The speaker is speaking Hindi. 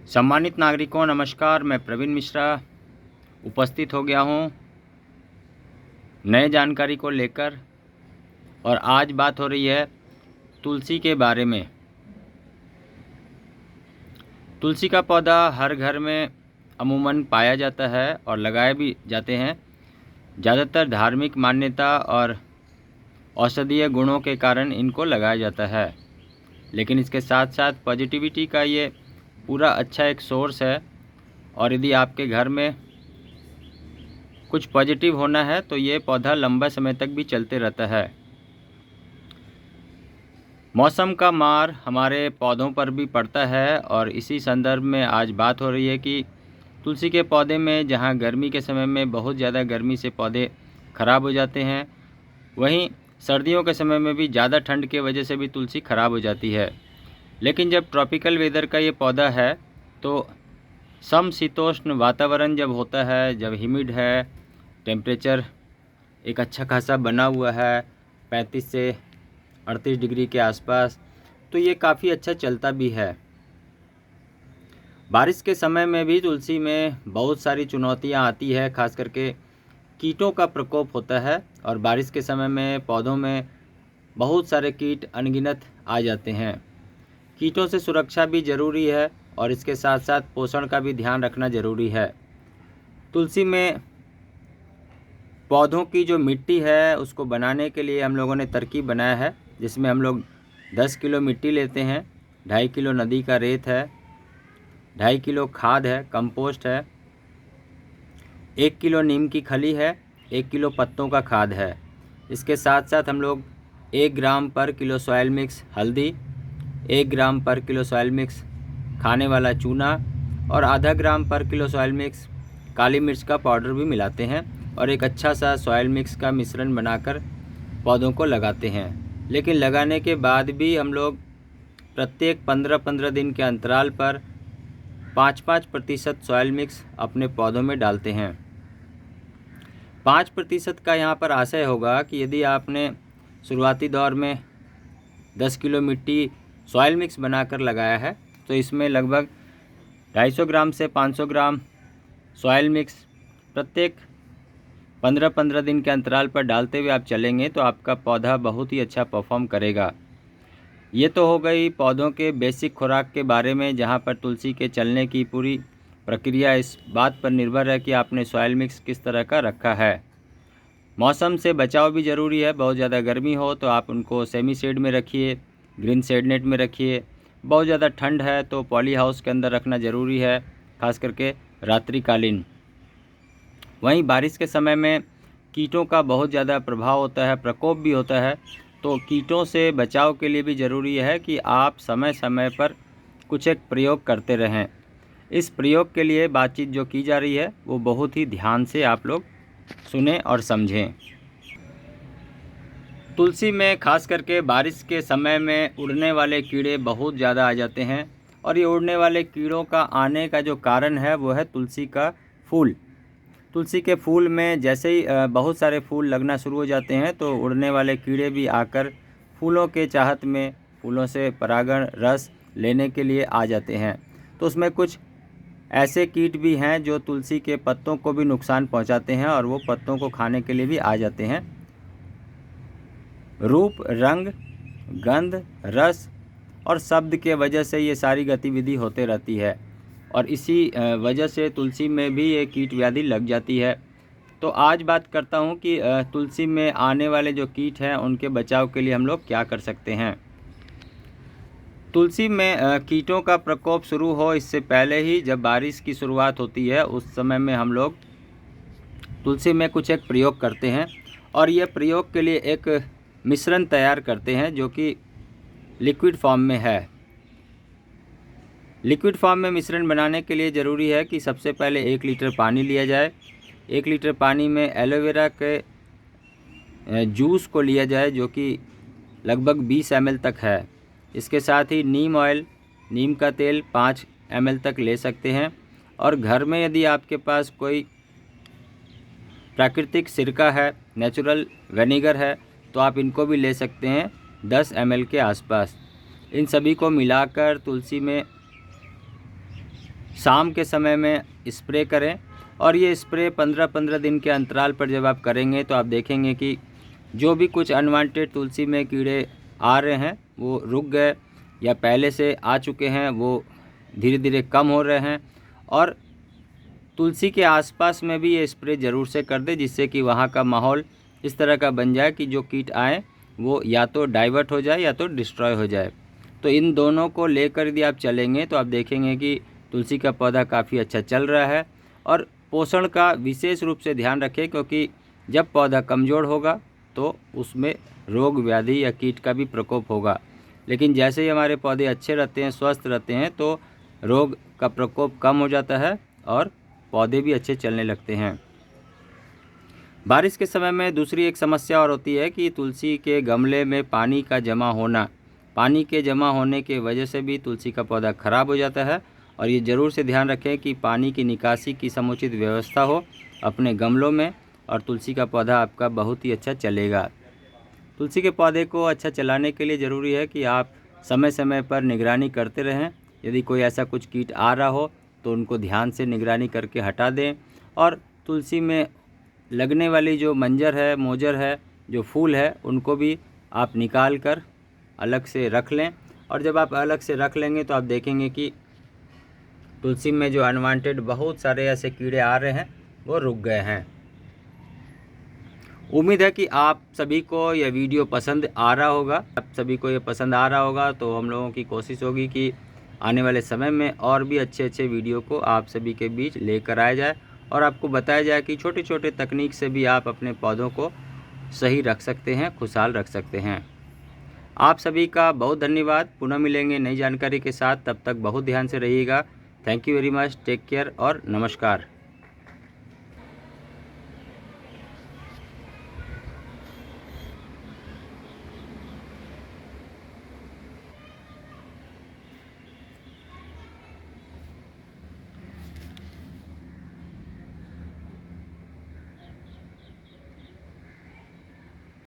सम्मानित नागरिकों नमस्कार। मैं प्रवीण मिश्रा उपस्थित हो गया हूँ नए जानकारी को लेकर, और आज बात हो रही है तुलसी के बारे में। तुलसी का पौधा हर घर में अमूमन पाया जाता है और लगाए भी जाते हैं। ज़्यादातर धार्मिक मान्यता और औषधीय गुणों के कारण इनको लगाया जाता है, लेकिन इसके साथ साथ पॉजिटिविटी का ये पूरा अच्छा एक सोर्स है। और यदि आपके घर में कुछ पॉजिटिव होना है तो ये पौधा लंबा समय तक भी चलते रहता है। मौसम का मार हमारे पौधों पर भी पड़ता है, और इसी संदर्भ में आज बात हो रही है कि तुलसी के पौधे में जहां गर्मी के समय में बहुत ज़्यादा गर्मी से पौधे ख़राब हो जाते हैं, वहीं सर्दियों के समय में भी ज़्यादा ठंड के वजह से भी तुलसी ख़राब हो जाती है। लेकिन जब ट्रॉपिकल वेदर का ये पौधा है तो समशीतोष्ण वातावरण जब होता है, जब ह्यूमिड है, टेम्परेचर एक अच्छा खासा बना हुआ है 35 से 38 डिग्री के आसपास, तो ये काफ़ी अच्छा चलता भी है। बारिश के समय में भी तुलसी में बहुत सारी चुनौतियां आती है, खास करके कीटों का प्रकोप होता है। और बारिश के समय में पौधों में बहुत सारे कीट अनगिनत आ जाते हैं। कीटों से सुरक्षा भी ज़रूरी है और इसके साथ साथ पोषण का भी ध्यान रखना ज़रूरी है। तुलसी में पौधों की जो मिट्टी है उसको बनाने के लिए हम लोगों ने तरकीब बनाया है, जिसमें हम लोग 10 किलो मिट्टी लेते हैं, 2.5 किलो नदी का रेत है, 2.5 किलो खाद है, कंपोस्ट है, 1 किलो नीम की खली है, 1 किलो पत्तों का खाद है। इसके साथ साथ हम लोग 1 ग्राम पर किलो सॉयल मिक्स हल्दी, 1 ग्राम पर किलो सॉयल मिक्स खाने वाला चूना और आधा ग्राम पर किलो सॉयल मिक्स काली मिर्च का पाउडर भी मिलाते हैं, और एक अच्छा सा सॉयल मिक्स का मिश्रण बनाकर पौधों को लगाते हैं। लेकिन लगाने के बाद भी हम लोग प्रत्येक 15-15 दिन के अंतराल पर 5-5% सॉयल मिक्स अपने पौधों में डालते हैं। 5% का यहाँ पर आशय होगा कि यदि आपने शुरुआती दौर में 10 किलो मिट्टी सॉयल मिक्स बनाकर लगाया है तो इसमें लगभग 250 ग्राम से 500 ग्राम सॉयल मिक्स प्रत्येक 15-15 दिन के अंतराल पर डालते हुए आप चलेंगे तो आपका पौधा बहुत ही अच्छा परफॉर्म करेगा। ये तो हो गई पौधों के बेसिक खुराक के बारे में, जहाँ पर तुलसी के चलने की पूरी प्रक्रिया इस बात पर निर्भर है कि आपने सॉयल मिक्स किस तरह का रखा है। मौसम से बचाव भी ज़रूरी है। बहुत ज़्यादा गर्मी हो तो आप उनको सेमी शेड में रखिए, ग्रीन शेड नेट में रखिए। बहुत ज़्यादा ठंड है तो पॉली हाउस के अंदर रखना ज़रूरी है, खास करके रात्रिकालीन। वहीं बारिश के समय में कीटों का बहुत ज़्यादा प्रभाव होता है, प्रकोप भी होता है, तो कीटों से बचाव के लिए भी ज़रूरी है कि आप समय समय पर कुछ एक प्रयोग करते रहें। इस प्रयोग के लिए बातचीत जो की जा रही है वो बहुत ही ध्यान से आप लोग सुने और समझें। तुलसी में खास करके बारिश के समय में उड़ने वाले कीड़े बहुत ज़्यादा आ जाते हैं, और ये उड़ने वाले कीड़ों का आने का जो कारण है वो है तुलसी का फूल। तुलसी के फूल में जैसे ही बहुत सारे फूल लगना शुरू हो जाते हैं तो उड़ने वाले कीड़े भी आकर फूलों के चाहत में फूलों से परागण रस लेने के लिए आ जाते हैं। तो उसमें कुछ ऐसे कीट भी हैं जो तुलसी के पत्तों को भी नुकसान पहुंचाते हैं, और वो पत्तों को खाने के लिए भी आ जाते हैं। रूप, रंग, गंध, रस और शब्द के वजह से ये सारी गतिविधि होते रहती है, और इसी वजह से तुलसी में भी ये कीट व्याधि लग जाती है। तो आज बात करता हूँ कि तुलसी में आने वाले जो कीट हैं उनके बचाव के लिए हम लोग क्या कर सकते हैं। तुलसी में कीटों का प्रकोप शुरू हो इससे पहले ही जब बारिश की शुरुआत होती है उस समय में हम लोग तुलसी में कुछ एक प्रयोग करते हैं, और यह प्रयोग के लिए एक मिश्रण तैयार करते हैं जो कि लिक्विड फॉर्म में है। लिक्विड फॉर्म में मिश्रण बनाने के लिए ज़रूरी है कि सबसे पहले 1 लीटर पानी लिया जाए। 1 लीटर पानी में एलोवेरा के जूस को लिया जाए जो कि लगभग 20 ml तक है। इसके साथ ही नीम ऑयल, नीम का तेल 5 ml तक ले सकते हैं, और घर में यदि आपके पास कोई प्राकृतिक सिरका है, नेचुरल विनेगर है, तो आप इनको भी ले सकते हैं 10 ml के आसपास। इन सभी को मिलाकर तुलसी में शाम के समय में स्प्रे करें। और ये स्प्रे 15-15 दिन के अंतराल पर जब आप करेंगे तो आप देखेंगे कि जो भी कुछ अनवांटेड तुलसी में कीड़े आ रहे हैं वो रुक गए, या पहले से आ चुके हैं वो धीरे धीरे कम हो रहे हैं। और तुलसी के आसपास में भी ये स्प्रे ज़रूर से कर दे, जिससे कि वहाँ का माहौल इस तरह का बन जाए कि जो कीट आए वो या तो डाइवर्ट हो जाए या तो डिस्ट्रॉय हो जाए। तो इन दोनों को लेकर यदि आप चलेंगे तो आप देखेंगे कि तुलसी का पौधा काफ़ी अच्छा चल रहा है। और पोषण का विशेष रूप से ध्यान रखें, क्योंकि जब पौधा कमज़ोर होगा तो उसमें रोग व्याधि या कीट का भी प्रकोप होगा। लेकिन जैसे ही हमारे पौधे अच्छे रहते हैं, स्वस्थ रहते हैं, तो रोग का प्रकोप कम हो जाता है और पौधे भी अच्छे चलने लगते हैं। बारिश के समय में दूसरी एक समस्या और होती है कि तुलसी के गमले में पानी का जमा होना। पानी के जमा होने के वजह से भी तुलसी का पौधा खराब हो जाता है। और ये ज़रूर से ध्यान रखें कि पानी की निकासी की समुचित व्यवस्था हो अपने गमलों में, और तुलसी का पौधा आपका बहुत ही अच्छा चलेगा। तुलसी के पौधे को अच्छा चलाने के लिए ज़रूरी है कि आप समय समय पर निगरानी करते रहें। यदि कोई ऐसा कुछ कीट आ रहा हो तो उनको ध्यान से निगरानी करके हटा दें। और तुलसी में लगने वाली जो मंजर है, मोजर है, जो फूल है, उनको भी आप निकाल कर अलग से रख लें। और जब आप अलग से रख लेंगे तो आप देखेंगे कि तुलसी में जो अनवांटेड बहुत सारे ऐसे कीड़े आ रहे हैं वो रुक गए हैं। उम्मीद है कि आप सभी को यह वीडियो पसंद आ रहा होगा। आप सभी को ये पसंद आ रहा होगा तो हम लोगों की कोशिश होगी कि आने वाले समय में और भी अच्छे अच्छे वीडियो को आप सभी के बीच लेकर आया जाए, और आपको बताया जाए कि छोटे छोटे तकनीक से भी आप अपने पौधों को सही रख सकते हैं, खुशहाल रख सकते हैं। आप सभी का बहुत धन्यवाद। पुनः मिलेंगे नई जानकारी के साथ, तब तक बहुत ध्यान से रहिएगा। Thank you very much. Take care और नमस्कार।